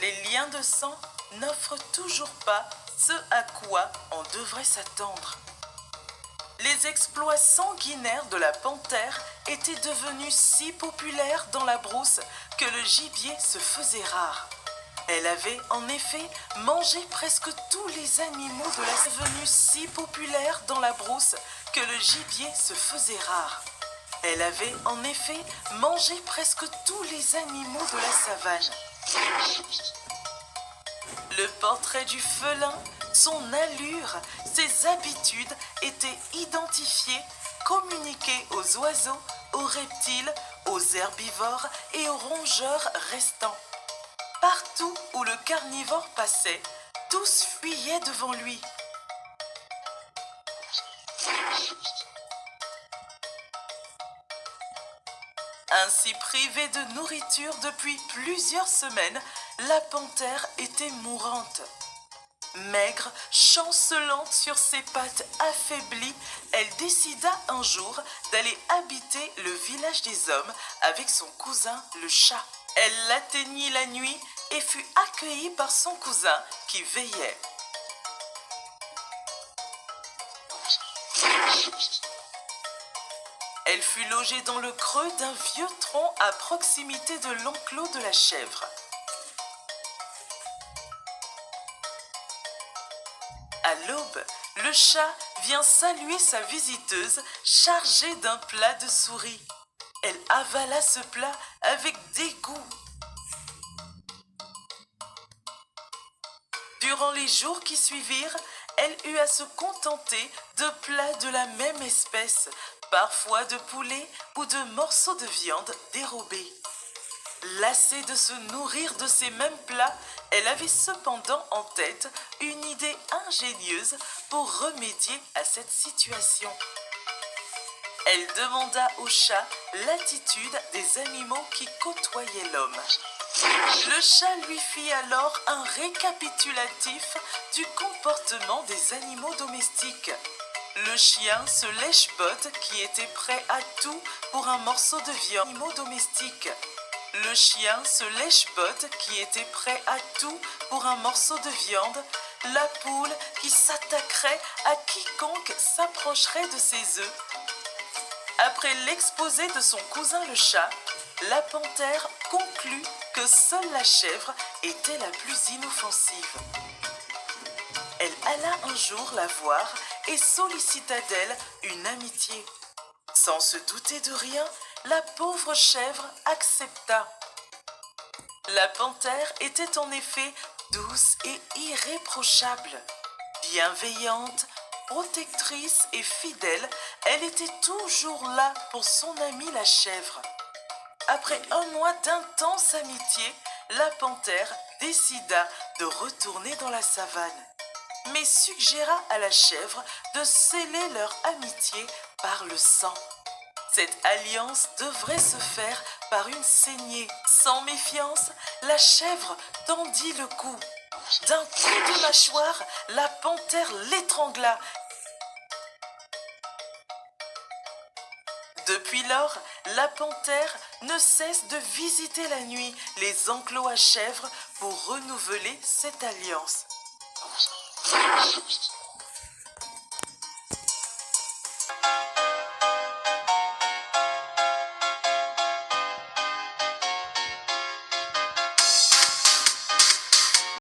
les liens de sang n'offrent toujours pas ce à quoi on devrait s'attendre. Les exploits sanguinaires de la panthère étaient devenus si populaires dans la brousse que le gibier se faisait rare. Elle avait en effet mangé presque tous les animaux de la savane. Devenue si populaire dans la brousse que le gibier se faisait rare. Elle avait en effet mangé presque tous les animaux de la savane. Le portrait du félin, son allure, ses habitudes étaient identifiées, communiquées aux oiseaux, aux reptiles, aux herbivores et aux rongeurs restants. Partout où le carnivore passait, tous fuyaient devant lui. Ainsi privée de nourriture depuis plusieurs semaines, la panthère était mourante. Maigre, chancelante sur ses pattes affaiblies, elle décida un jour d'aller habiter le village des hommes avec son cousin le chat. Elle l'atteignit la nuit et fut accueillie par son cousin qui veillait. Elle fut logée dans le creux d'un vieux tronc à proximité de l'enclos de la chèvre. À l'aube, le chat vient saluer sa visiteuse chargée d'un plat de souris. Elle avala ce plat avec dégoût. Durant les jours qui suivirent, elle eut à se contenter de plats de la même espèce, parfois de poulet ou de morceaux de viande dérobés. Lassée de se nourrir de ces mêmes plats, elle avait cependant en tête une idée ingénieuse pour remédier à cette situation. Elle demanda au chat l'attitude des animaux qui côtoyaient l'homme. Le chat lui fit alors un récapitulatif du comportement des animaux domestiques. Le chien se lèche-botte qui était prêt à tout pour un morceau de viande. Animaux domestiques. Le chien se lèche-botte qui était prêt à tout pour un morceau de viande. La poule qui s'attaquerait à quiconque s'approcherait de ses œufs. Après l'exposé de son cousin le chat, la panthère conclut que seule la chèvre était la plus inoffensive. Elle alla un jour la voir et sollicita d'elle une amitié. Sans se douter de rien, la pauvre chèvre accepta. La panthère était en effet douce et irréprochable. Bienveillante, protectrice et fidèle, elle était toujours là pour son amie la chèvre. Après un mois d'intense amitié, la panthère décida de retourner dans la savane, mais suggéra à la chèvre de sceller leur amitié par le sang. Cette alliance devrait se faire par une saignée. Sans méfiance, la chèvre tendit le cou. D'un coup de mâchoire, la panthère l'étrangla. Depuis lors, la panthère ne cesse de visiter la nuit les enclos à chèvres pour renouveler cette alliance.